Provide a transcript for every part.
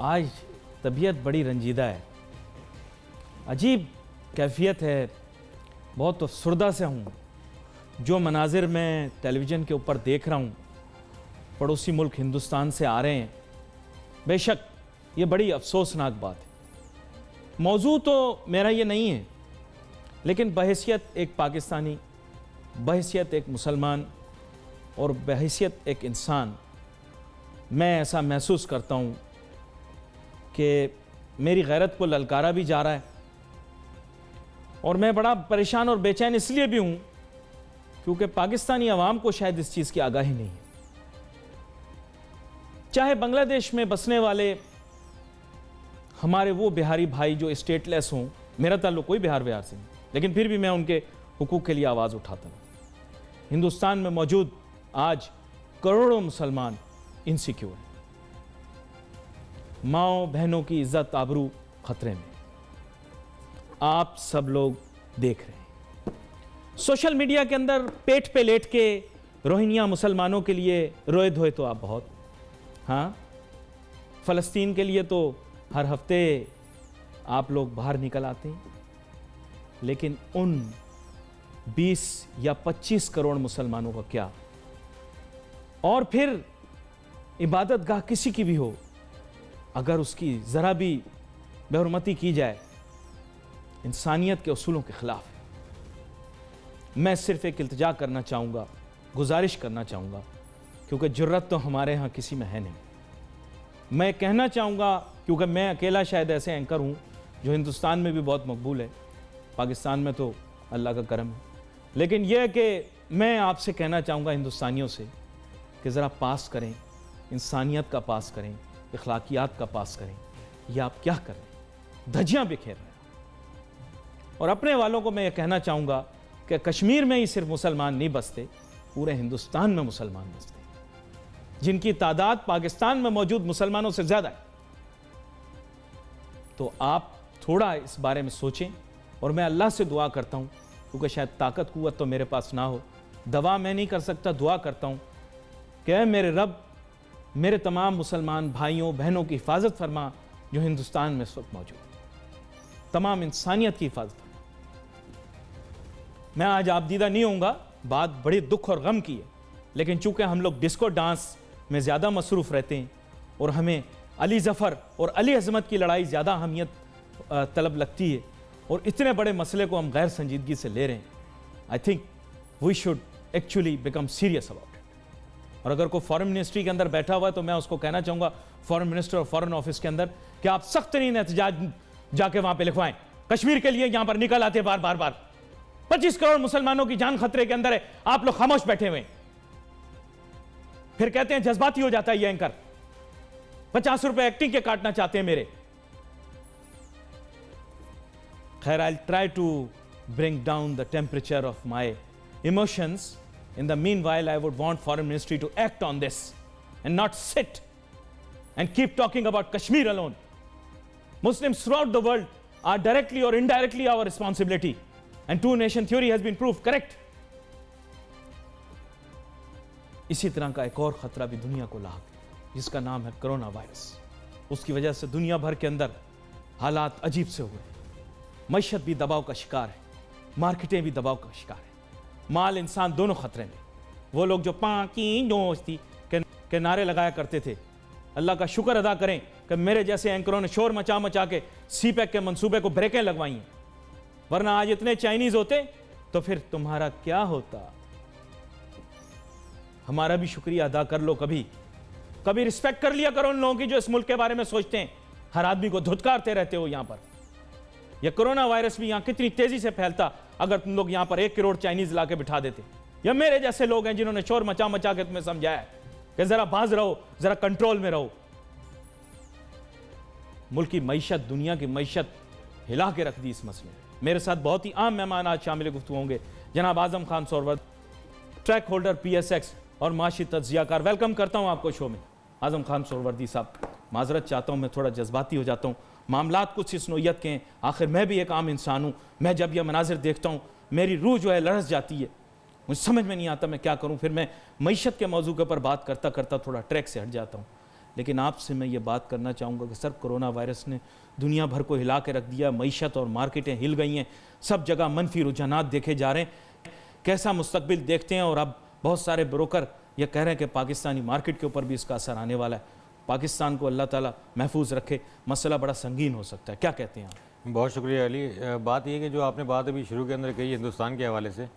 आज तबीयत बड़ी रंजीदा है, अजीब कैफियत है, बहुत अफसरदा से हूँ। जो मनाजिर मैं टेलीविज़न के ऊपर देख रहा हूँ, पड़ोसी मुल्क हिंदुस्तान से आ रहे हैं, बेशक ये बड़ी अफसोसनाक बात है। मौजू तो मेरा ये नहीं है, लेकिन बहैसियत एक पाकिस्तानी, बहैसियत एक मुसलमान और बहैसियत एक इंसान, मैं ऐसा महसूस करता हूँ कि मेरी गैरत को ललकारा भी जा रहा है। और मैं बड़ा परेशान और बेचैन इसलिए भी हूँ क्योंकि पाकिस्तानी अवाम को शायद इस चीज़ की आगाही नहीं है। चाहे बांग्लादेश में बसने वाले हमारे वो बिहारी भाई जो स्टेटलेस हों, मेरा ताल्लुक कोई बिहार से नहीं, लेकिन फिर भी मैं उनके हुकूक के लिए आवाज़ उठाता हूँ। हिंदुस्तान में मौजूद आज करोड़ों मुसलमान इनसिक्योर हैं, माओ बहनों की इज्जत आबरू खतरे में। आप सब लोग देख रहे हैं सोशल मीडिया के अंदर पेट पे लेट के रोहिंग्या मुसलमानों के लिए रोए धोए तो आप बहुत, हाँ, फ़लस्तीन के लिए तो हर हफ्ते आप लोग बाहर निकल आते हैं, लेकिन उन 20 या 25 करोड़ मुसलमानों का क्या? और फिर इबादत गाह किसी की भी हो, अगर उसकी ज़रा भी बेहुरमती की जाए, इंसानियत के उसूलों के ख़िलाफ़ है। मैं सिर्फ़ एक इल्तिजा करना चाहूँगा, गुजारिश करना चाहूँगा, क्योंकि जुर्रत तो हमारे यहाँ किसी में है नहीं। मैं कहना चाहूँगा, क्योंकि मैं अकेला शायद ऐसे एंकर हूँ जो हिंदुस्तान में भी बहुत मकबूल है, पाकिस्तान में तो अल्लाह का करम है, लेकिन यह कि मैं आपसे कहना चाहूँगा हिंदुस्तानियों से कि ज़रा पास करें, इंसानियत का पास करें, इखलाकियात का पास करें। यह आप क्या कर रहे हैं? धज्जियाँ बिखेर रहे हैं। और अपने वालों को मैं ये कहना चाहूँगा कि कश्मीर में ही सिर्फ मुसलमान नहीं बसते, पूरे हिंदुस्तान में मुसलमान बसते हैं, जिनकी तादाद पाकिस्तान में मौजूद मुसलमानों से ज़्यादा है। तो आप थोड़ा इस बारे में सोचें, और मैं अल्लाह से दुआ करता हूँ, क्योंकि शायद ताकत कुव्वत तो मेरे पास ना हो, दवा मैं नहीं कर सकता, दुआ करता हूँ कि मेरे रब मेरे तमाम मुसलमान भाइयों बहनों की हिफाजत फरमा जो हिंदुस्तान में इस वक्त मौजूद, तमाम इंसानियत की हिफाजत फरमा। मैं आज आपदीदा नहीं होऊंगा, बात बड़े दुख और गम की है, लेकिन चूंकि हम लोग डिस्को डांस में ज़्यादा मसरूफ़ रहते हैं और हमें अली ज़फ़र और अली अज़मत की लड़ाई ज़्यादा अहमियत तलब लगती है, और इतने बड़े मसले को हम गैर संजीदगी से ले रहे हैं, I think we should actually become serious about it. और अगर कोई फॉरेन मिनिस्ट्री के अंदर बैठा हुआ है तो मैं उसको कहना चाहूँगा, फॉरेन मिनिस्टर और फॉरेन ऑफिस के अंदर, कि आप सख्त तरीन एहतजाज जाके वहाँ पे लिखवाएं। कश्मीर के लिए यहाँ पर निकल आते बार बार 25 करोड़ मुसलमानों की जान खतरे के अंदर है, आप लोग खामोश बैठे हुए, फिर कहते हैं जज्बाती हो जाता है ये एंकर, 50 रुपए एक्टिंग के काटना चाहते हैं मेरे। खैर, I try to bring down the temperature of my emotions. In the meanwhile, I would want foreign ministry to act on this and not sit and keep talking about Kashmir alone. Muslims throughout the world are directly or indirectly our responsibility, and two-nation theory has been proved correct. इसी तरह का एक और खतरा भी दुनिया को लाक है, जिसका नाम है कोरोना वायरस। उसकी वजह से दुनिया भर के अंदर हालात अजीब से हुए, मईशत भी दबाव का शिकार है, मार्केटें भी दबाव का शिकार है, माल इंसान दोनों खतरे में। वो लोग जो पाकी दोस्ती के नारे लगाया करते थे, अल्लाह का शुक्र अदा करें कि मेरे जैसे एंकरों ने शोर मचा मचा के सीपैक के मंसूबे को ब्रेकें लगवाई हैं, वरना आज इतने चाइनीज होते तो फिर तुम्हारा क्या होता। हमारा भी शुक्रिया अदा कर लो, कभी रिस्पेक्ट कर लिया करो उन लोगों की जो इस मुल्क के बारे में सोचते हैं। हर आदमी को धुतकारते रहते हो यहाँ पर। यह कोरोना वायरस भी यहाँ कितनी तेजी से फैलता अगर तुम लोग यहाँ पर 1 करोड़ चाइनीज ला के बिठा देते। या मेरे जैसे लोग हैं जिन्होंने शोर मचा मचा के तुम्हें समझाया कि जरा बाज रहो, जरा कंट्रोल में रहो। मुल्क की मईशत, दुनिया की मईशत हिला के रख दी इस मसले में। मेरे साथ बहुत ही आम मेहमान आज शामिल गुफ्तगू होंगे, जनाब Azam Khan Suhrawardy, track holder PSX और माशी तज्जियाकार। वेलकम करता हूँ आपको शो में। आजम खान सोरवर्दी साहब, माजरत चाहता हूँ, मैं थोड़ा जज्बाती हो जाता हूँ, मामलात कुछ इस नोयत के हैं, आखिर मैं भी एक आम इंसान हूँ। मैं जब यह मनाजिर देखता हूँ मेरी रूह जो है लरस जाती है, मुझे समझ में नहीं आता मैं क्या करूँ। फिर मैं मईशत के मौजू के ऊपर बात करता करता थोड़ा ट्रैक से हट जाता हूँ। लेकिन आपसे मैं ये बात करना चाहूँगा कि सर कोरोना वायरस ने दुनिया भर को हिला के रख दिया, मईशत और मार्केटें हिल गई हैं, सब जगह मनफी रुझानात देखे जा रहे हैं। कैसा मुस्तकबिल देखते हैं? और अब बहुत सारे ब्रोकर ये कह रहे हैं कि पाकिस्तानी मार्केट के ऊपर भी इसका असर आने वाला है। पाकिस्तान को अल्लाह ताला महफूज रखे, मसला बड़ा संगीन हो सकता है, क्या कहते हैं आप? बहुत शुक्रिया अली। बात ये कि जो आपने बात अभी शुरू के अंदर कही हिंदुस्तान के हवाले से,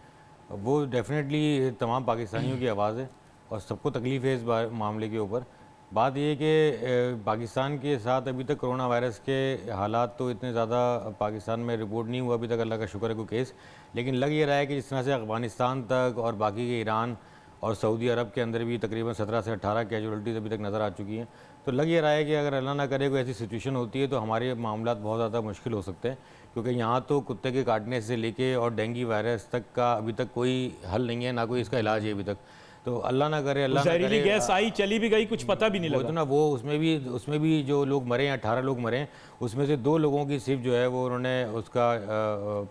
वो डेफिनेटली तमाम पाकिस्तानियों की आवाज़ है और सबको तकलीफ है इस मामले के ऊपर। बात ये है कि पाकिस्तान के साथ अभी तक कोरोना वायरस के हालात तो इतने ज़्यादा पाकिस्तान में रिपोर्ट नहीं हुआ अभी तक, अल्लाह का शुक्र है कोई केस। लेकिन लग ये रहा है कि जिस तरह से अफ़गानिस्तान तक और बाकी के ईरान और सऊदी अरब के अंदर भी तकरीबन 17 से 18 कैजुअलिटीज़ अभी तक नज़र आ चुकी हैं। तो लग ये रहा है कि अगर अल्लाह ना करे कोई ऐसी सिचुएशन होती है तो हमारे मामला बहुत ज़्यादा मुश्किल हो सकते हैं, क्योंकि यहाँ तो कुत्ते के काटने से लेके और डेंगू वायरस तक का अभी तक कोई हल नहीं है, ना कोई इसका इलाज है अभी तक। तो अल्लाह ना करे, अल्लाह ना करे, गैस आई चली भी गई, कुछ पता भी नहीं लगा। तो ना वो उसमें भी जो लोग मरे हैं, 18 लोग मरे हैं, उसमें से 2 लोगों की सिर्फ जो है वो उन्होंने उसका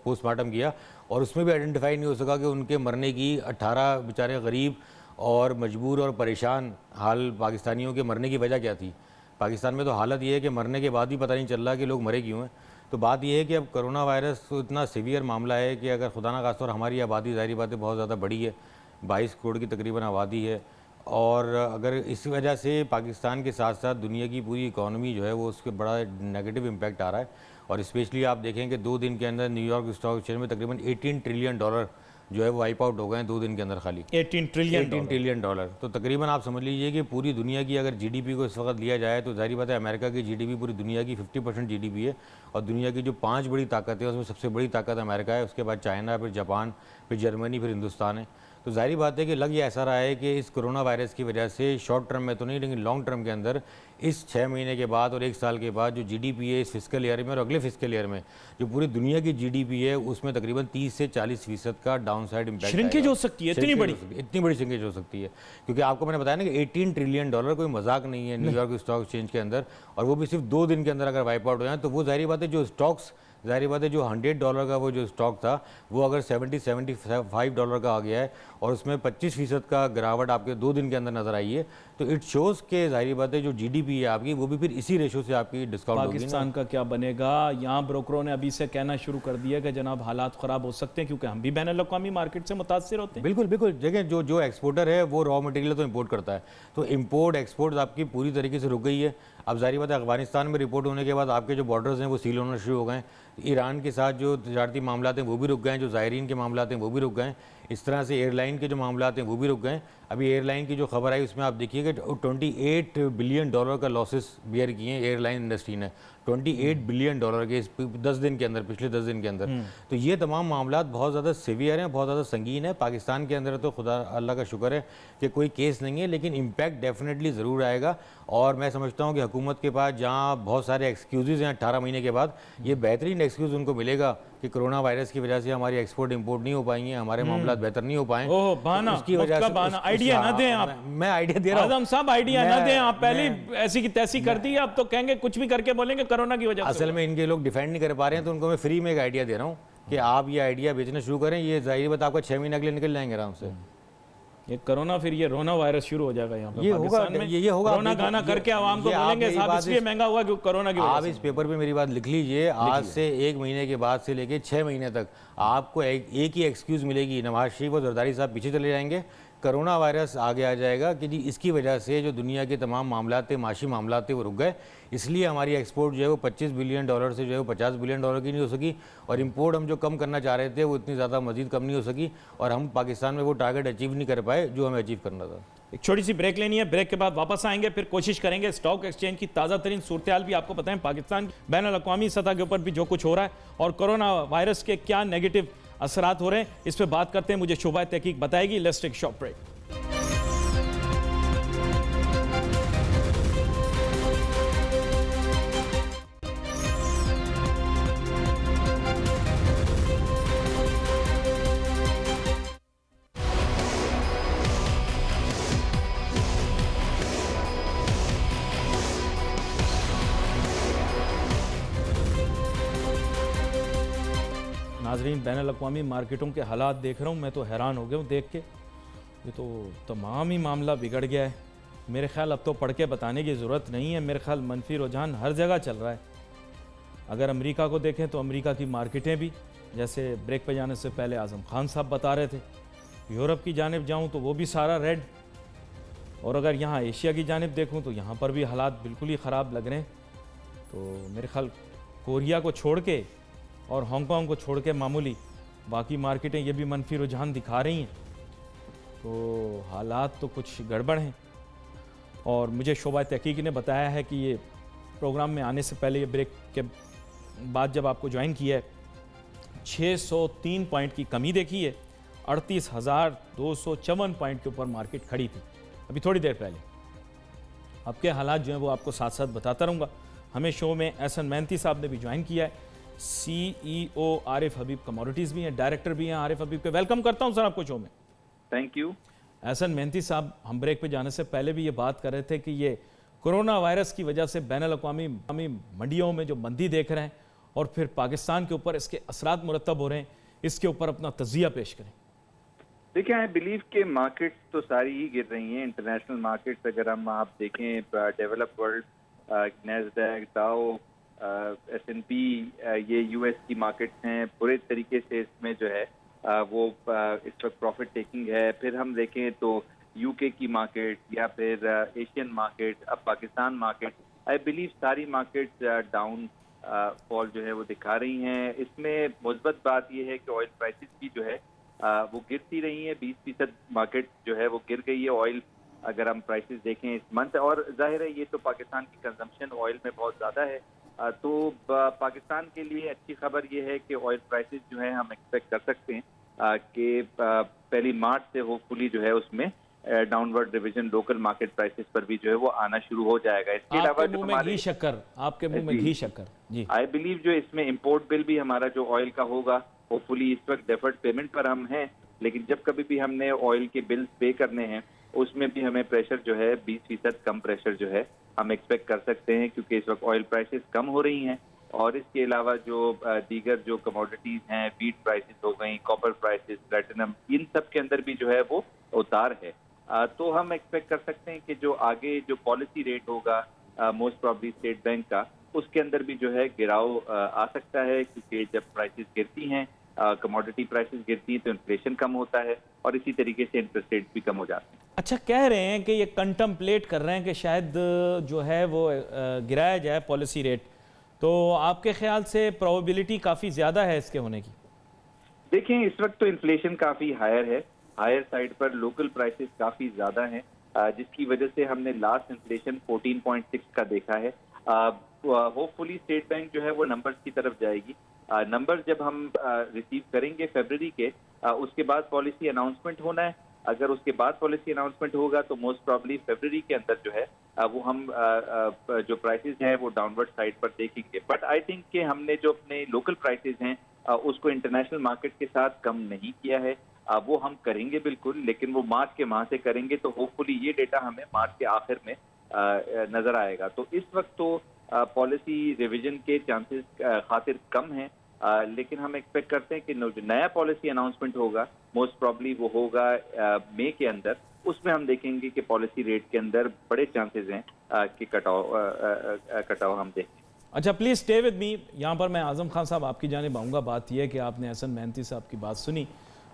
पोस्टमार्टम किया और उसमें भी आइडेंटिफाई नहीं हो सका कि उनके मरने की 18 बेचारे गरीब और मजबूर और परेशान हाल पाकिस्तानियों के मरने की वजह क्या थी। पाकिस्तान में तो हालत ये है कि मरने के बाद भी पता नहीं चल रहा कि लोग मरे क्यों हैं। तो बात यह है कि अब कोरोना वायरस तो इतना सीवियर मामला है कि अगर खुदा ना खास्ता, और हमारी आबादी ज़ाहिर बात है बहुत ज़्यादा बड़ी है, 22 करोड़ की तकरीबन आबादी है, और अगर इस वजह से पाकिस्तान के साथ साथ दुनिया की पूरी इकॉनमी जो है वो उसके बड़ा नेगेटिव इम्पैक्ट आ रहा है। और स्पेशली आप देखें कि 2 दिन के अंदर न्यूयॉर्क स्टॉक एक्सचेंज में तकरीबन $18 ट्रिलियन जो है वो वाइप आउट हो गए हैं 2 दिन के अंदर खाली। 18 ट्रिलियन डॉलर। तो तकरीबन आप समझ लीजिए कि पूरी दुनिया की अगर जीडीपी को इस वक्त लिया जाए तो जाहिर बात है अमेरिका की जीडीपी पूरी दुनिया की 50% जीडीपी है, और दुनिया की जो 5 बड़ी ताकत है उसमें सबसे बड़ी ताकत अमेरिका है, उसके बाद चाइना, फिर जापान, फिर जर्मनी, फिर हिंदुस्तान है। तो जाहिर बात है कि लग ये ऐसा रहा है कि इस कोरोना वायरस की वजह से शॉर्ट टर्म में तो नहीं लेकिन लॉन्ग टर्म के अंदर इस 6 महीने के बाद और 1 साल के बाद जो जीडीपी है इस फिस्कल ईयर में और अगले फिस्कल ईयर में जो पूरी दुनिया की जीडीपी है उसमें तकरीबन 30 से 40% का डाउन साइड इम्पैक्ट श्रिंकेज हो सकती है। इतनी बड़ी श्रिंकेज हो सकती है, क्योंकि आपको मैंने बताया ना कि $18 ट्रिलियन कोई मजाक नहीं है न्यूयॉर्क स्टॉक एक्सचेंज के अंदर, और वो भी सिर्फ 2 दिन के अंदर अगर वाइप आउट हो जाए तो वो जाहिर बात है जो स्टॉक्स, जाहिर बात है जो $100 का वो जो स्टॉक था वो अगर $70-75 का आ गया है और उसमें 25% का गिरावट आपके 2 दिन के अंदर नजर आई है, तो इट शोज़ के जाहिर बात है जो जीडीपी है आपकी वो भी फिर इसी रेशो से आपकी डिस्काउंट होगी। पाकिस्तान का क्या बनेगा? यहाँ ब्रोकरों ने अभी से कहना शुरू कर दिया कि जनाब हालात ख़राब हो सकते हैं, क्योंकि हम भी बैन अल-अक़वामी मार्केट से मुतासिर होते हैं। बिल्कुल बिल्कुल, देखिए जो एक्सपोर्टर है वो रॉ मटेरियल तो इंपोर्ट करता है, तो इंपोर्ट एक्सपोर्ट आपकी पूरी तरीके से रुक गई है। अब जाहिर बात है अफगानिस्तान में रिपोर्ट होने के बाद आपके जो बॉर्डर्स हैं वो सील होना शुरू हो गए, ईरान के साथ जो तजारती मामला हैं वो भी रुक गए, जो ज़ायरीन के मामला हैं वो भी रुक गए, इस तरह से एयरलाइन के जो मामला हैं वो भी रुक गए। अभी एयरलाइन की जो खबर आई उसमें आप देखिए कि $28 बिलियन का लॉसेस बियर किए हैं एयरलाइन इंडस्ट्री ने, $28 बिलियन के इस 10 दिन के अंदर, पिछले 10 दिन के अंदर। तो ये तमाम मामला बहुत ज़्यादा सीवियर हैं, बहुत ज़्यादा संगीन है। पाकिस्तान के अंदर तो खुदा अल्लाह का शुक्र है कि कोई केस नहीं है, लेकिन इम्पैक्ट डेफिनेटली ज़रूर आएगा। और मैं समझता हूँ कि हुकूमत के पास जहाँ बहुत सारे एक्सक्यूज़ हैं 18 महीने के बाद, ये बेहतरीन एक्सक्यूज़ उनको मिलेगा कि कोरोना वायरस की वजह से हमारी एक्सपोर्ट इंपोर्ट नहीं हो पाएंगे, हमारे मामला बेहतर नहीं हो पाए, उसकी वजह से आइडिया ना दें आप। मैं आइडिया दे रहा हूं, आदम साहब आइडिया ना दें आप, पहले ऐसी की तैसी कर दी, अब तो कहेंगे कुछ भी करके बोलेंगे कोरोना की वजह से। असल में इनके लोग डिफेंड नहीं कर पा रहे हैं, तो उनको मैं फ्री में एक आइडिया दे रहा हूँ कि आप ये आइडिया बेचना शुरू करें, ये जाहिर बात आपका 6 महीने अगले निकल जाएंगे आराम से। ये कोरोना फिर ये रोना वायरस शुरू हो जाएगा यहाँ पे, ये होगा, ये होगा। रोना गाना करके आवाम को बोलेंगे साहब इसलिए महंगा हुआ कि कोरोना की वजह से। आप इस पेपर पे मेरी बात लिख लीजिए, आज से 1 महीने के बाद से लेके 6 महीने तक आपको एक ही एक्सक्यूज मिलेगी, नवाज शरीफ और जरदारी साहब पीछे चले जाएंगे, कोरोना वायरस आगे आ जाएगा कि जी इसकी वजह से जो दुनिया के तमाम मामला थे, माशी मामला थे, वो रुक गए, इसलिए हमारी एक्सपोर्ट जो है वो $25 बिलियन से जो है वो $50 बिलियन की नहीं हो सकी, और इंपोर्ट हम जो कम करना चाह रहे थे वो इतनी ज़्यादा मजीद कम नहीं हो सकी, और हम पाकिस्तान में वो टारगेट अचीव नहीं कर पाए जो हमें अचीव करना था। एक छोटी सी ब्रेक लेनी है, ब्रेक के बाद वापस आएंगे, फिर कोशिश करेंगे स्टॉक एक्सचेंज की ताज़ा तरीन सूरत हाल भी आपको बताएं, पाकिस्तान बैन अल-अक़वामी सतह के ऊपर भी जो कुछ हो रहा है और कोरोना वायरस के क्या नेगेटिव असरात हो रहे हैं, इस पर बात करते हैं। मुझे शोभा तहकीक बताएगी। Let's take short break. नाज़रीन, बैन अल-अक़वामी मार्केटों के हालात देख रहा हूँ, मैं तो हैरान हो गया हूँ देख के। ये तो तमाम ही मामला बिगड़ गया है। मेरे ख्याल अब तो पढ़ के बताने की ज़रूरत नहीं है, मेरे ख्याल मनफी रुझान हर जगह चल रहा है। अगर अमेरिका को देखें तो अमेरिका की मार्केटें भी, जैसे ब्रेक पे जाने से पहले आज़म खान साहब बता रहे थे, यूरोप की जानिब जाऊं तो वो भी सारा रेड, और अगर यहाँ एशिया की जानिब देखूं तो यहाँ पर भी हालात बिल्कुल ही ख़राब लग रहे हैं। तो मेरे ख्याल कोरिया को छोड़ के और हांगकांग को छोड़ के मामूली बाकी मार्केटें ये भी मनफी रुझान दिखा रही हैं। तो हालात तो कुछ गड़बड़ हैं। और मुझे शोबा तहकीक ने बताया है कि ये प्रोग्राम में आने से पहले, ये ब्रेक के बाद जब आपको ज्वाइन किया है, 603 पॉइंट की कमी देखी है, 38,254 पॉइंट के ऊपर मार्केट खड़ी थी अभी थोड़ी देर पहले। आपके हालात जो हैं वो आपको साथ साथ बताता रहूँगा। हमें शो में एहसन मेहनती साहब ने भी ज्वाइन किया है, CEO आरिफ हबीब कमोडिटीज़ भी हैं, डायरेक्टर भी हैं आरिफ हबीब के। वेलकम करता हूँ सर आपको शो में। Thank you. एहसन मेहनती साहब, हम ब्रेक पे जाने से पहले भी ये बात कर रहे थे कि ये कोरोना वायरस की वजह से बैनुल-अक़वामी मंडियों में जो मंदी देख रहे हैं और फिर पाकिस्तान के ऊपर इसके असरात मुरतब हो रहे हैं, इसके ऊपर अपना तज़िया पेश करें। देखिए, आई बिलीव के मार्केट्स तो सारी ही गिर रही हैं। इंटरनेशनल मार्केट्स अगर हम आप देखें, डेवलप वर्ल्ड, नैस्डैक, डाउ, S&P, ये US की मार्केट्स हैं, पूरे तरीके से इसमें जो है वो इस वक्त प्रॉफिट टेकिंग है। फिर हम देखें तो UK की मार्केट या फिर एशियन मार्केट, अब पाकिस्तान मार्केट, आई बिलीव सारी मार्केट्स डाउन फॉल जो है वो दिखा रही हैं। इसमें मुस्बत बात ये है कि ऑयल प्राइसेस भी जो है वो गिरती रही हैं। 20% मार्केट जो है वो गिर गई है ऑयल, अगर हम प्राइसेस देखें इस मंथ। और जाहिर है ये तो पाकिस्तान की कंजम्पशन ऑयल में बहुत ज़्यादा है, तो पाकिस्तान के लिए अच्छी खबर ये है कि ऑयल प्राइसेस जो है हम एक्सपेक्ट कर सकते हैं कि पहली मार्च से होपफुली जो है उसमें downward revision local market prices पर भी जो है वो आना शुरू हो जाएगा। इसके अलावा आपके मुंह में घी शक्कर, आपके मुंह में घी शक्कर जी, आई बिलीव जो इसमें इंपोर्ट बिल भी हमारा जो ऑयल का होगा, होपफुली इस वक्त डेफर्ड पेमेंट पर हम हैं, लेकिन जब कभी भी हमने ऑयल के बिल्स पे करने हैं उसमें भी हमें प्रेशर जो है 20% कम प्रेशर जो है हम एक्सपेक्ट कर सकते हैं, क्योंकि इस वक्त ऑयल प्राइसेस कम हो रही हैं। और इसके अलावा जो दीगर जो कमोडिटीज हैं, वीट प्राइसेस हो गई, कॉपर प्राइसेस, प्लेटिनम, इन सब के अंदर भी जो है वो उतार है। तो हम एक्सपेक्ट कर सकते हैं कि जो आगे जो पॉलिसी रेट होगा मोस्ट प्रॉब्ली स्टेट बैंक का, उसके अंदर भी जो है गिराव आ सकता है, क्योंकि जब प्राइसेस गिरती हैं, कमोडिटी प्राइसेस गिरती हैं तो इन्फ्लेशन कम होता है और इसी तरीके से इंटरेस्ट रेट भी कम हो जाते हैं। अच्छा, कह रहे हैं कि ये कंटम्पलेट कर रहे हैं कि शायद जो है वो गिराया जाए पॉलिसी रेट, तो आपके ख्याल से प्रोबेबिलिटी काफ़ी ज़्यादा है इसके होने की? देखें, इस वक्त तो इन्फ्लेशन काफ़ी हायर है, हायर साइड पर लोकल प्राइसेस काफ़ी ज़्यादा हैं, जिसकी वजह से हमने लास्ट इन्फ्लेशन 14.6 का देखा है। होपफुली स्टेट बैंक जो है वो नंबर्स की तरफ जाएगी। नंबर जब हम रिसीव करेंगे फरवरी के, उसके बाद पॉलिसी अनाउंसमेंट होना है। अगर उसके बाद पॉलिसी अनाउंसमेंट होगा तो मोस्ट प्रॉब्ली फरवरी के अंदर जो है वो हम जो प्राइसेस हैं वो डाउनवर्ड साइड पर देखेंगे। बट आई थिंक कि हमने जो अपने लोकल प्राइसेस हैं उसको इंटरनेशनल मार्केट के साथ कम नहीं किया है। वो हम करेंगे बिल्कुल, लेकिन वो मार्च के माह से करेंगे, तो होपफुली ये डेटा हमें मार्च के आखिर में नजर आएगा। तो इस वक्त तो पॉलिसी रिवीजन के चांसेस खातिर कम हैं, लेकिन हम एक्सपेक्ट करते हैं कि जो नया पॉलिसी अनाउंसमेंट होगा मोस्ट प्रॉब्ली वो होगा मई के अंदर। उसमें हम देखेंगे कि पॉलिसी रेट के अंदर बड़े चांसेस हैं कि कटाव हम देखें। अच्छा, प्लीज़ स्टे विद मी। यहाँ पर मैं आज़म खान साहब आपकी जानिब आऊँगा। बात यह है कि आपने एहसन मेहनती साहब की बात सुनी,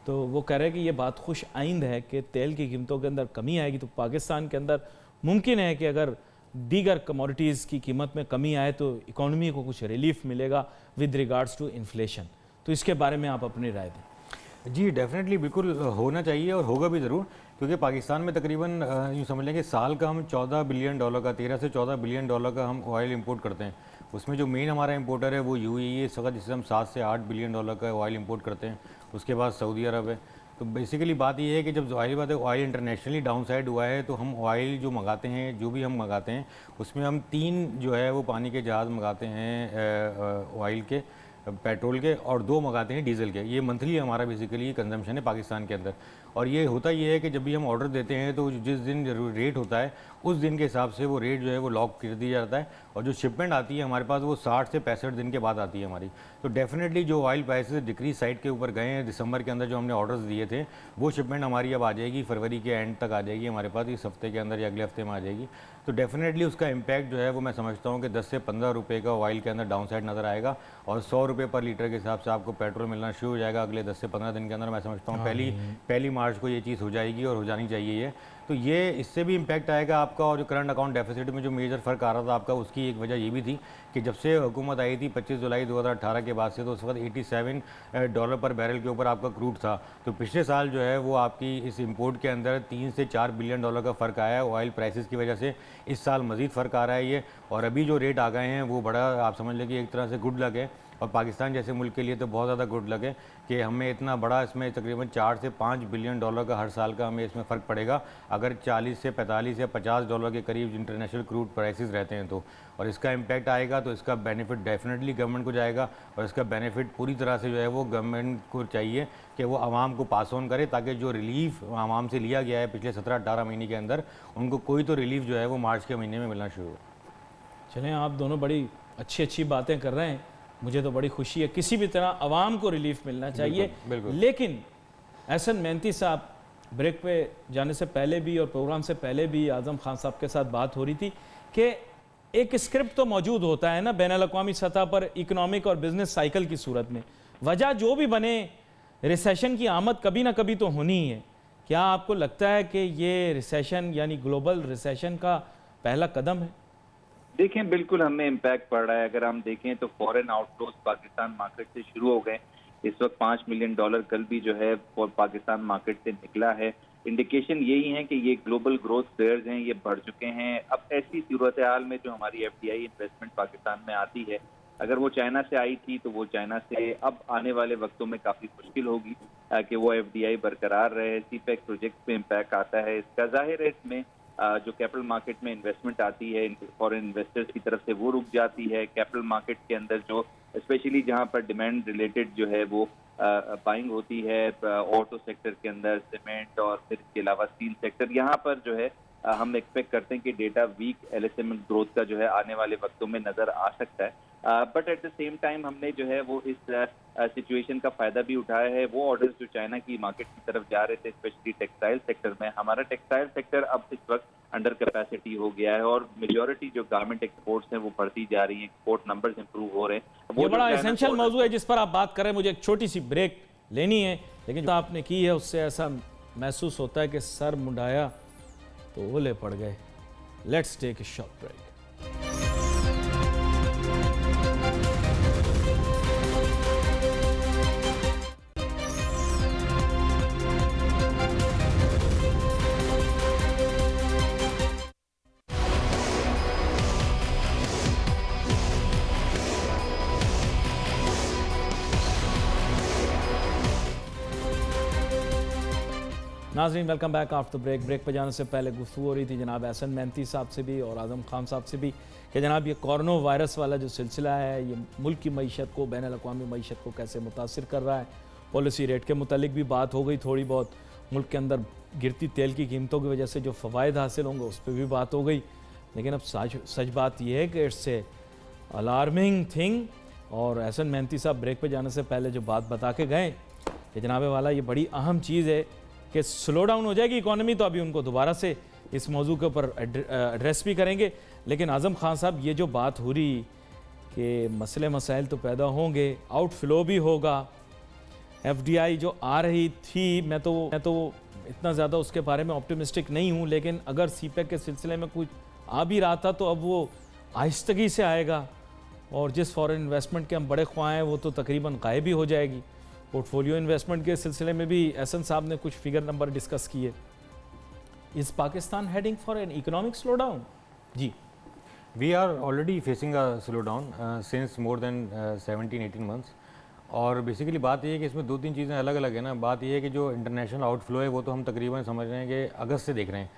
तो वो कह रहे हैं कि ये बात खुश आइंद है कि तेल की कीमतों के अंदर कमी आएगी, तो पाकिस्तान के अंदर मुमकिन है कि अगर दीगर कमोडिटीज़ की कीमत में कमी आए तो इकॉनमी को कुछ रिलीफ मिलेगा विद रिगार्ड्स टू इन्फ्लेशन। तो इसके बारे में आप अपनी राय दें। जी, डेफिनेटली बिल्कुल होना चाहिए और होगा भी ज़रूर, क्योंकि पाकिस्तान में तकरीबन यूँ समझ लें कि साल का हम 14 बिलियन डॉलर का, 13 से 14 बिलियन डॉलर का हम ऑयल इंपोर्ट करते हैं। उसमें जो मेन हमारा इंपोर्टर है वो UAE है, इस वक्त जिससे हम 7 से 8 बिलियन डॉलर का ऑयल इंपोर्ट करते हैं। उसके बाद सऊदी अरब है। तो बेसिकली बात ये है कि जब ऑयल बात है, ऑयल इंटरनेशनली डाउन साइड हुआ है, तो हम ऑयल जो मंगाते हैं, जो भी हम मंगाते हैं, उसमें हम 3 जो है वो पानी के जहाज़ मंगाते हैं ऑयल के, पेट्रोल के, और 2 मंगाते हैं डीजल के। ये मंथली हमारा बेसिकली कंजम्पशन है पाकिस्तान के अंदर। और ये होता ये है कि जब भी हम ऑर्डर देते हैं तो जिस दिन रेट होता है उस दिन के हिसाब से वो रेट जो है वो लॉक कर दिया जाता है, और जो शिपमेंट आती है हमारे पास वो 60 से 65 दिन के बाद आती है हमारी। तो डेफिनेटली जो ऑयल प्राइसेस डिक्रीज साइड के ऊपर गए हैं दिसंबर के अंदर, जो हमने ऑर्डर्स दिए थे वो शिपमेंट हमारी अब आ जाएगी, फरवरी के एंड तक आ जाएगी हमारे पास, इस हफ्ते के अंदर या अगले हफ्ते में आ जाएगी। तो डेफिनेटली उसका इम्पैक्ट जो है वो मैं समझता हूँ कि 10 से 15 रुपये का ऑयल के अंदर डाउन साइड नज़र आएगा, और 100 रुपये पर लीटर के हिसाब से आपको पेट्रोल मिलना शुरू हो जाएगा अगले 10 से 15 दिन के अंदर। मैं समझता हूँ पहली मार्च को ये चीज़ हो जाएगी और हो जानी चाहिए ये। तो ये इससे भी इम्पैक्ट आएगा आपका, और जो करंट अकाउंट डेफिसिट में जो मेजर फ़र्क आ रहा था आपका, उसकी एक वजह ये भी थी कि जब से हुकूमत आई थी 25 जुलाई 2018 के बाद से, तो उस वक्त $87 पर बैरल के ऊपर आपका क्रूड था। तो पिछले साल जो है वो आपकी इस इंपोर्ट के अंदर $3 से $4 बिलियन का फ़र्क आया है ऑयल प्राइसेस की वजह से। इस साल मज़ीद फ़र्क आ रहा है ये, और अभी जो रेट आ गए हैं वो बड़ा, आप समझ लें कि एक तरह से गुड लक है, और पाकिस्तान जैसे मुल्क के लिए तो बहुत ज़्यादा गुड लक है कि हमें इतना बड़ा, इसमें तकरीबन $4 से $5 बिलियन का हर साल का हमें इसमें फ़र्क पड़ेगा अगर 40 से 45 या $50 के करीब इंटरनेशनल क्रूड प्राइसेस रहते हैं तो। और इसका इम्पैक्ट आएगा तो इसका बेनिफिट डेफिनेटली गवर्नमेंट को जाएगा, और इसका बेनिफिट पूरी तरह से जो है वो गवर्नमेंट को चाहिए कि वो आवाम को पास ऑन करे, ताकि जो रिलीफ आवाम से लिया गया है पिछले 17-18 महीने के अंदर, उनको कोई तो रिलीफ जो है वो मार्च के महीने में मिलना शुरू हो। चलें, आप दोनों बड़ी अच्छी बातें कर रहे हैं, मुझे तो बड़ी खुशी है। किसी भी तरह आवाम को रिलीफ मिलना चाहिए। बिल्कुल। लेकिन एहसन मेहनती साहब, ब्रेक पे जाने से पहले भी और प्रोग्राम से पहले भी आज़म खान साहब के साथ बात हो रही थी कि एक स्क्रिप्ट तो मौजूद होता है ना बैनुल-अक़वामी सतह पर इकोनॉमिक और बिजनेस साइकिल की सूरत में, वजह जो भी बने रिसेशन की आमद कभी ना कभी तो होनी ही है। क्या आपको लगता है कि ये रिसेशन यानी ग्लोबल रिसेशन का पहला कदम है? देखें, बिल्कुल हमें इम्पैक्ट पड़ रहा है। अगर हम देखें तो फॉरेन आउटफ्लोज पाकिस्तान मार्केट से शुरू हो गए। इस वक्त $5 मिलियन कल भी जो है पाकिस्तान मार्केट से निकला है। इंडिकेशन यही है कि ये ग्लोबल ग्रोथ प्लेयर्स हैं, ये बढ़ चुके हैं। अब ऐसी सूरत हाल में जो हमारी FDI इन्वेस्टमेंट पाकिस्तान में आती है, अगर वो चाइना से आई थी तो वो चाइना से अब आने वाले वक्तों में काफ़ी मुश्किल होगी कि वो FDI बरकरार रहे। CPEC प्रोजेक्ट पे इम्पैक्ट आता है इसका। जाहिर है इसमें जो कैपिटल मार्केट में इन्वेस्टमेंट आती है फॉरेन इन्वेस्टर्स की तरफ से वो रुक जाती है। कैपिटल मार्केट के अंदर जो स्पेशली जहां पर डिमांड रिलेटेड जो है वो बाइंग होती है ऑटो सेक्टर के अंदर, सीमेंट और फिर इसके अलावा स्टील सेक्टर, यहाँ पर जो है हम एक्सपेक्ट करते हैं कि डेटा वीक LSM ग्रोथ का जो है आने वाले वक्तों में नजर आ सकता है। But at the same time हमने जो है वो इस सिचुएशन का फायदा भी उठाया है। वो ऑर्डर्स जो चाइना की मार्केट की तरफ जा रहे थे, स्पेशली टेक्सटाइल सेक्टर में, हमारा टेक्सटाइल सेक्टर अब इस वक्त अंडर कैपेसिटी हो गया है, और मेजॉरिटी जो गारमेंट एक्सपोर्ट्स हैं वो बढ़ती जा रही हैं, एक्सपोर्ट नंबर्स इंप्रूव हो रहे हैं। ये बड़ा एसेंशियल मौजू है जिस पर आप बात कर रहे हैं। मुझे एक छोटी सी ब्रेक लेनी है, लेकिन जो आपने की है उससे ऐसा महसूस होता है कि सर मुंडाया तो ओले पड़ गए। Let's take a short break. नाज़रीन, welcome back after break. Break पर जाने से पहले गुफ्तगू हो रही थी जनाब एहसन मेहनती साहब से भी और आज़म खान साहब से भी कि जनाब ये कोरोना वायरस वाला जो सिलसिला है ये मुल्क की मईशत को, बैनुल-अक़वामी मईशत को कैसे मुतासिर कर रहा है। पॉलिसी रेट के मुतालिक भी बात हो गई थोड़ी बहुत, मुल्क के अंदर गिरती तेल की कीमतों की वजह से जो फ़वाइद हासिल होंगे उस पर भी बात हो गई। लेकिन अब सच बात यह है कि इट्स ए अलार्मिंग थिंग। और एहसन मेहनती साहब ब्रेक पर जाने से पहले जो बात बता के गए कि जनाब वाला ये बड़ी अहम चीज़ है कि स्लो डाउन हो जाएगी इकॉनमी, तो अभी उनको दोबारा से इस मौजू के ऊपर एड्रेस भी करेंगे। लेकिन आज़म खान साहब, ये जो बात हो रही कि मसले मसाइल तो पैदा होंगे, आउटफ्लो भी होगा, FDI जो आ रही थी, मैं तो इतना ज़्यादा उसके बारे में ऑप्टिमिस्टिक नहीं हूँ, लेकिन अगर CPEC के सिलसिले में कुछ आ भी रहा था तो अब वो आहिस्तगी से आएगा, और जिस फॉरेन इन्वेस्टमेंट के हम बड़े ख्वाह हैं वो तो तकरीबन गायब ही हो जाएगी। पोर्टफोलियो इन्वेस्टमेंट के सिलसिले में भी एहसन साहब ने कुछ फिगर नंबर डिस्कस किए। Is Pakistan heading for an economic slow down? जी, we are already facing a slow down since more than 17-18 months. और बेसिकली बात ये है कि इसमें 2-3 चीज़ें अलग अलग है ना। बात ये है कि जो इंटरनेशनल आउटफ्लो है वो तो हम तकरीबन समझ रहे हैं कि अगस्त से देख रहे हैं।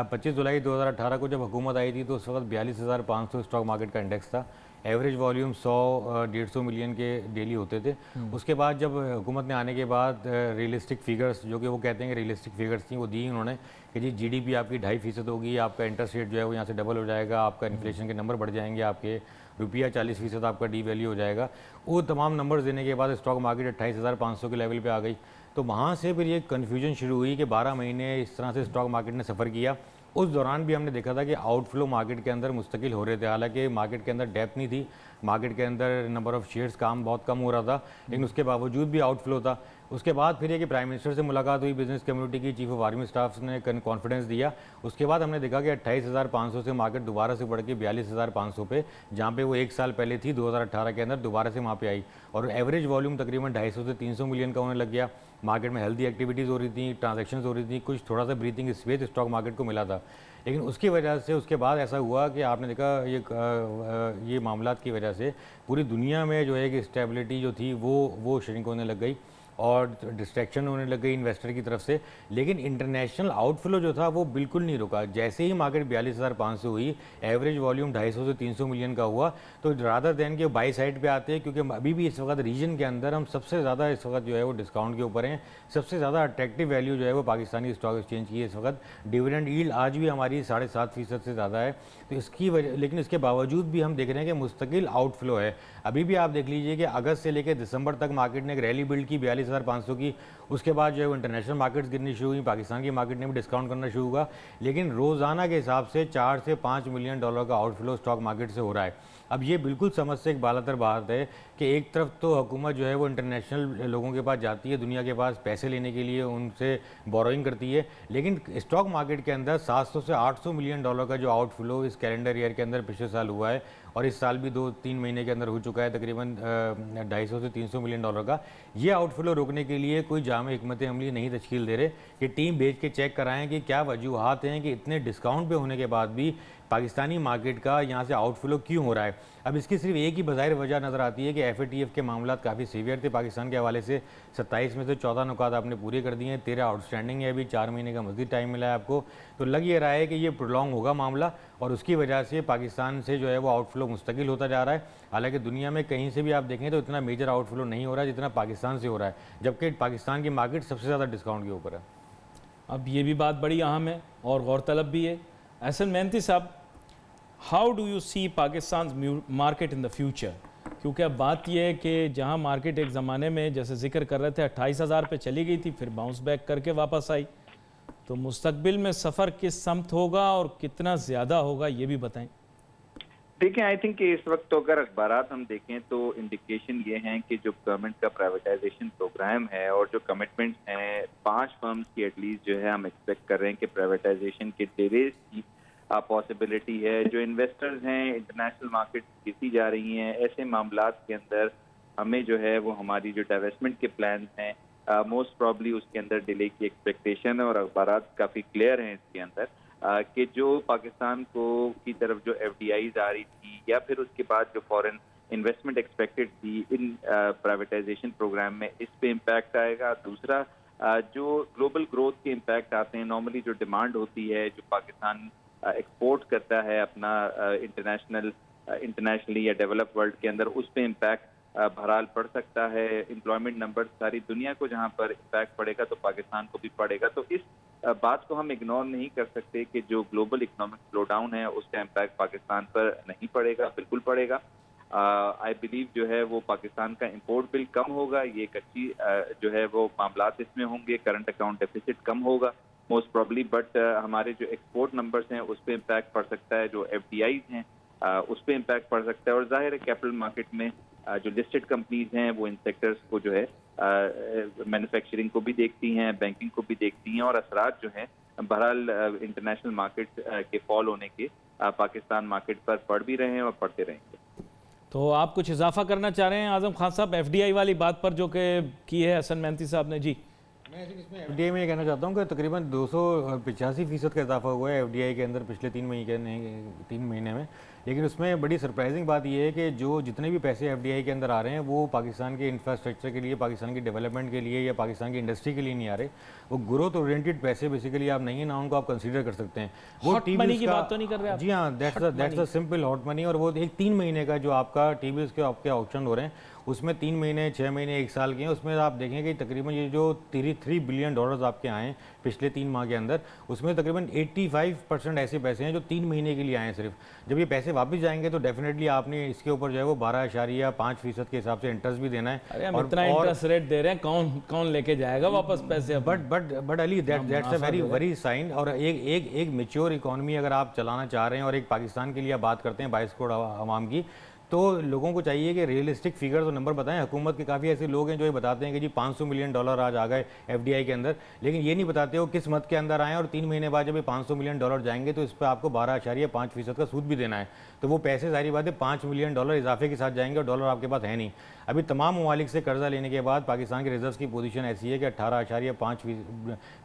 25 जुलाई 2018 को जब हुकूमत आई थी तो उस वक्त 42,500 स्टॉक मार्केट का इंडेक्स था। एवरेज वॉल्यूम 100-150 मिलियन के डेली होते थे। उसके बाद जब हुकूमत ने आने के बाद रियलिस्टिक फिगर्स, जो कि वो कहते हैं कि रियलिस्टिक फिगर्स थी, वो दी उन्होंने कि जी GDP आपकी 2.5% होगी, आपका इंटरेस्ट रेट जो है वो यहाँ से डबल हो जाएगा, आपका इन्फ्लेशन के नंबर बढ़ जाएंगे आपके, रुपया 40% आपका डी वैल्यू हो जाएगा। वो तमाम नंबर्स देने के बाद स्टॉक मार्केट 28,500 के लेवल पे आ गई। तो वहाँ से फिर ये कन्फ्यूजन शुरू हुई कि 12 महीने इस तरह से स्टॉक मार्केट ने सफ़र किया। उस दौरान भी हमने देखा था कि आउटफ्लो मार्केट के अंदर मुस्तकिल हो रहे थे, हालांकि मार्केट के अंदर डेप्थ नहीं थी, मार्केट के अंदर नंबर ऑफ़ शेयर्स काम बहुत कम हो रहा था, लेकिन उसके बावजूद भी आउटफ्लो था। उसके बाद फिर ये कि प्राइम मिनिस्टर से मुलाकात हुई, बिजनेस कम्युनिटी की चीफ ऑफ आर्मी स्टाफ ने कॉन्फिडेंस दिया। उसके बाद हमने देखा कि 28,500 से मार्केट दोबारा से बढ़ के 42,500 पे, जहाँ पे वो 1 साल पहले थी 2018 के अंदर, दोबारा से वहाँ पे आई और एवरेज वॉल्यूम तकरीबन 250 से 300 मिलियन का होने लग गया। मार्केट में हेल्दी एक्टिविटीज़ हो रही थी, ट्रांजैक्शंस हो रही थी, कुछ थोड़ा सा ब्रीथिंग स्पेस स्टॉक मार्केट को मिला था। लेकिन उसकी वजह से उसके बाद ऐसा हुआ कि आपने देखा ये मामलात की वजह से पूरी दुनिया में जो है कि स्टेबिलिटी जो थी वो श्रिंक होने लग गई और डिस्ट्रैक्शन होने लग गई इन्वेस्टर की तरफ से। लेकिन इंटरनेशनल आउटफ्लो जो था वो बिल्कुल नहीं रुका। जैसे ही मार्केट 42,500 हुई, एवरेज वॉल्यूम 250 से 300 मिलियन का हुआ, तो रादर देन के बाई साइड पे आते हैं, क्योंकि अभी भी इस वक्त रीजन के अंदर हम सबसे ज़्यादा इस वक्त जो है वो डिस्काउंट के ऊपर हैं। सबसे ज़्यादा अट्रैक्टिव वैल्यू जो है वो पाकिस्तानी स्टॉक एक्सचेंज की है इस वक्त। डिविडेंड यील्ड आज भी हमारी 7.5% से ज़्यादा है। तो इसकी वजह, लेकिन इसके बावजूद भी हम देख रहे हैं कि मुस्तकिल आउटफ्लो है। अभी भी आप देख लीजिए कि अगस्त से लेकर दिसंबर तक मार्केट ने एक रैली बिल्ड की 42,500 की। उसके बाद जो है वो इंटरनेशनल मार्केट्स गिरनी शुरू हुई, पाकिस्तान की मार्केट ने भी डिस्काउंट करना शुरू हुआ। लेकिन रोज़ाना के हिसाब से 4 से 5 मिलियन डॉलर का आउटफ्लो स्टॉक मार्केट से हो रहा है। अब ये बिल्कुल समझ से एक बालातर बात है कि एक तरफ तो हुकूमत जो है वो इंटरनेशनल लोगों के पास जाती है, दुनिया के पास पैसे लेने के लिए उनसे बोरोइंग करती है, लेकिन स्टॉक मार्केट के अंदर 700 से 800 मिलियन डॉलर का जो आउटफ्लो इस कैलेंडर ईयर के अंदर पिछले साल हुआ है और इस साल भी 2-3 महीने के अंदर हो चुका है, तकरीबन 250 से 300 मिलियन डॉलर का। ये आउटफ्लो रोकने के लिए कोई जामे हिकमत अमली नहीं तश्कील दे रहे कि टीम भेज के चेक कराएं कि क्या वजूहात हैं कि इतने डिस्काउंट पे होने के बाद भी पाकिस्तानी मार्केट का यहाँ से आउटफ्लो क्यों हो रहा है। अब इसकी सिर्फ एक ही बज़ाहिर वजह नज़र आती है कि FATF के मामला काफ़ी सीवियर थे पाकिस्तान के हवाले से। 27 में से 14 नुकात आपने पूरे कर दिए हैं, 13 आउटस्टैंडिंग है, अभी 4 महीने का मज़ीद टाइम मिला है आपको। तो लग ये रहा है कि ये प्रोलॉन्ग होगा मामला और उसकी वजह से पाकिस्तान से जो है वो आउटफ्लो मुस्तकिल होता जा रहा है। हालांकि दुनिया में कहीं से भी आप देखें तो इतना मेजर आउटफ्लो नहीं हो रहा है जितना पाकिस्तान से हो रहा है, जबकि पाकिस्तान की मार्केट सबसे ज़्यादा डिस्काउंट के ऊपर है। अब ये भी बात बड़ी अहम है और गौरतलब भी है। एहसन मेहनती साहब, how do you see Pakistan market in the future? क्योंकि अब बात यह है कि जहां मार्केट एक ज़माने में जैसे जिक्र कर रहे थे 28,000 पे चली गई थी, फिर बाउंस बैक करके वापस आई, तो मुस्तकबिल में सफ़र किस समत होगा और कितना ज़्यादा होगा ये भी बताएं। देखें, आई थिंक इस वक्त तो अगर अखबारात हम देखें तो इंडिकेशन ये हैं कि जो गवर्नमेंट का प्राइवेटाइजेशन प्रोग्राम है और जो कमिटमेंट्स हैं 5 फर्म्स की एटलीस्ट जो है हम एक्सपेक्ट कर रहे हैं कि प्राइवेटाइजेशन के डिलेज की पॉसिबिलिटी है। जो इन्वेस्टर्स हैं, इंटरनेशनल मार्केट गिरती जा रही हैं, ऐसे मामलात के अंदर हमें जो है वो हमारी जो डाइवेस्टमेंट के प्लान हैं मोस्ट प्रॉब्ली उसके अंदर डिले की एक्सपेक्टेशन है और अखबारात काफ़ी क्लियर हैं इसके अंदर कि जो पाकिस्तान को की तरफ जो FDIs आ रही थी या फिर उसके बाद जो फॉरेन इन्वेस्टमेंट एक्सपेक्टेड थी इन प्राइवेटाइजेशन प्रोग्राम में, इस पे इम्पैक्ट आएगा। दूसरा जो ग्लोबल ग्रोथ के इम्पैक्ट आते हैं, नॉर्मली जो डिमांड होती है जो पाकिस्तान एक्सपोर्ट करता है अपना इंटरनेशनली या डेवलप वर्ल्ड के अंदर, उस पर इम्पैक्ट बहरहाल पड़ सकता है। एम्प्लॉयमेंट नंबर सारी दुनिया को जहां पर इम्पैक्ट पड़ेगा तो पाकिस्तान को भी पड़ेगा। तो इस बात को हम इग्नोर नहीं कर सकते कि जो ग्लोबल इकोनॉमिक स्लो डाउन है उसका इम्पैक्ट पाकिस्तान पर नहीं पड़ेगा, बिल्कुल पड़ेगा। आई बिलीव जो है वो पाकिस्तान का इंपोर्ट बिल कम होगा, ये एक अच्छी जो है वो मामलात इसमें होंगे, करंट अकाउंट डेफिसिट कम होगा मोस्ट प्रॉब्ली, बट हमारे जो एक्सपोर्ट नंबर्स हैं उस पर इम्पैक्ट पड़ सकता है, जो FDIs हैं उस पर इम्पैक्ट पड़ सकता है। और जाहिर है कैपिटल मार्केट में जो लिस्टेड कंपनीज हैं वो इन सेक्टर्स को जो है मैन्युफैक्चरिंग को भी देखती हैं, बैंकिंग को भी देखती हैं और असरात जो हैं बहरहाल इंटरनेशनल मार्केट के फॉल होने के पाकिस्तान मार्केट पर पड़ भी रहे हैं और पड़ते रहेंगे। तो आप कुछ इजाफा करना चाह रहे हैं आजम खान साहब FDI वाली बात पर जो कि की है हसन मेहनती साहब ने? जी, मैं इसमें FDI में ये कहना चाहता हूँ कि तकरीबन 285% का इजाफा हुआ है FDI के अंदर पिछले 3 महीने में। लेकिन उसमें बड़ी सरप्राइजिंग बात यह है कि जो जितने भी पैसे FDI के अंदर आ रहे हैं वो पाकिस्तान के इंफ्रास्ट्रक्चर के लिए, पाकिस्तान की डेवलपमेंट के लिए या पाकिस्तान की इंडस्ट्री के लिए नहीं आ रहे। वो ग्रोथ ओरिएंटेड पैसे बेसिकली आप नहीं है ना, उनको आप कंसीडर कर सकते हैं। वो हॉट मनी की बात तो नहीं कर रहे आप? जी हाँ, that's the simple hot money. और वो एक 3 महीने का जो आपका TBS के आपके ऑप्शन हो रहे हैं उसमें 3 महीने, 6 महीने, 1 साल के हैं, उसमें आप देखें कि तकरीबन ये जो 3 बिलियन डॉलर्स आपके आए हैं पिछले 3 माह के अंदर, उसमें तकरीबन 85% ऐसे पैसे हैं जो 3 महीने के लिए आए हैं सिर्फ। जब ये पैसे पैसे वापस जाएंगे तो डेफिनेटली आपने इसके ऊपर जो है वो 12.5% के हिसाब से इंटरेस्ट भी देना है। अरे हम इतना इंटरेस्ट रेट दे रहे हैं, कौन कौन लेके जाएगा वापस पैसे? But Ali that's a very sign. और एक मेच्योर इकोनॉमी अगर आप चलाना चाह रहे हैं और एक पाकिस्तान के लिए आप बात करते हैं 22 करोड़ आवाम की, तो लोगों को चाहिए कि रियलिस्टिक फिगर तो नंबर बताएं। हुकूमत के काफ़ी ऐसे लोग हैं जो ये बताते हैं कि जी $500 मिलियन आज आ गए एफडीआई के अंदर, लेकिन ये नहीं बताते हो किस मद के अंदर आए और 3 महीने बाद जब ये $500 मिलियन जाएंगे तो इस पर आपको 12.5% का सूद भी देना है। तो वो पैसे जारी बात है $5 मिलियन इजाफे के साथ जाएंगे और डॉलर आपके पास है नहीं। अभी तमाम ममालिक से कर्जा लेने के बाद पाकिस्तान के रिजर्व की पोजीशन ऐसी है कि 18.5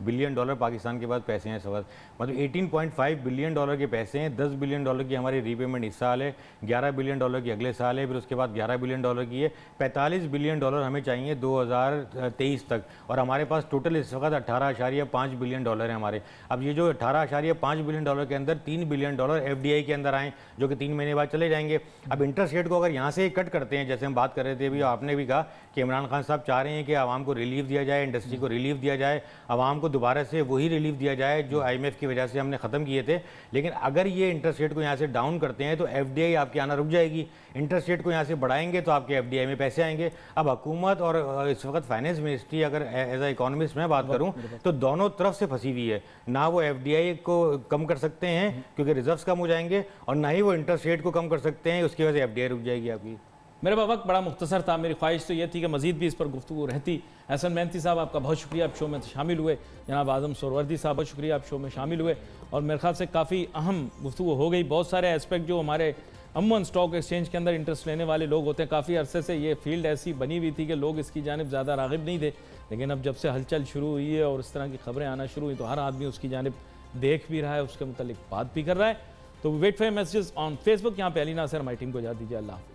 बिलियन पाकिस्तान के पास पैसे हैं इस वक्त। मतलब 18.5 बिलियन के पैसे हैं। 10 बिलियन की हमारी रीपेमेंट इस साल है, 11 बिलियन की अगले साल है, फिर उसके बाद 11 बिलियन की है। 45 बिलियन हमें चाहिए 2023 तक, और हमारे पास टोटल इस वक्त 18.5 बिलियन है हमारे। अब ये जो 18.5 बिलियन के अंदर 3 बिलियन एफडीआई के अंदर आए जो कि 3 महीने बाद चले जाएंगे। अब इंटरेस्ट रेट को अगर यहाँ से कट करते हैं, जैसे हम बात कर रहे थे अभी, आपने भी कहा कि इमरान खान साहब चाह रहे हैं कि आवाम को रिलीफ दिया जाए, इंडस्ट्री को रिलीफ दिया जाए, आवाम को दोबारा से वही रिलीफ दिया जाए जो IMF की वजह से हमने ख़त्म किए थे। लेकिन अगर ये इंटरेस्ट रेट को यहाँ से डाउन करते हैं तो एफडीआई आपके आना रुक जाएगी। इंटरेस्ट रेट को यहाँ से बढ़ाएंगे तो आपके एफडीआई में पैसे आएंगे। अब हुकूमत और इस वक्त फाइनेंस मिनिस्ट्री, अगर एज अ इकोनॉमिस्ट मैं बात करूँ तो दोनों तरफ से फंसी हुई है। ना वो एफडीआई को कम कर सकते हैं क्योंकि रिजर्व्स कम हो जाएंगे, और ना ही वो इंटरेस्ट रेट को कम कर सकते हैं, उसकी वजह से एफडीआई रुक जाएगी आपकी। मेरा वक्त बड़ा मुख्तसर था, मेरी ख्वाहिश तो ये थी कि मजीद भी इस पर गुफ्तगू रहती। एहसन मेहनती साहब, आपका बहुत शुक्रिया, आप शो में शामिल हुए। जनाब आज़म सोरवर्दी साहब, बहुत शुक्रिया, आप शो में शामिल हुए। और मेरे ख्याल से काफ़ी अहम गुफ्तगू हो गई। बहुत सारे एस्पेक्ट जो हमारे अमूमन स्टॉक एक्सचेंज के अंदर इंटरेस्ट लेने वाले लोग होते हैं, काफ़ी अरसे से ये फील्ड ऐसी बनी हुई थी कि लोग इसकी जानिब ज़्यादा राग़िब नहीं थे। लेकिन अब जब से हलचल शुरू हुई है और इस तरह की खबरें आना शुरू हुई तो हर आदमी उसकी जानिब देख भी रहा है, उसके मुतालिक बात भी कर रहा है। तो wait for messages on Facebook. यहाँ पे अली नासिर हमारी टीम को इजाज़त दीजिए। अल्लाह हाफ़िज़।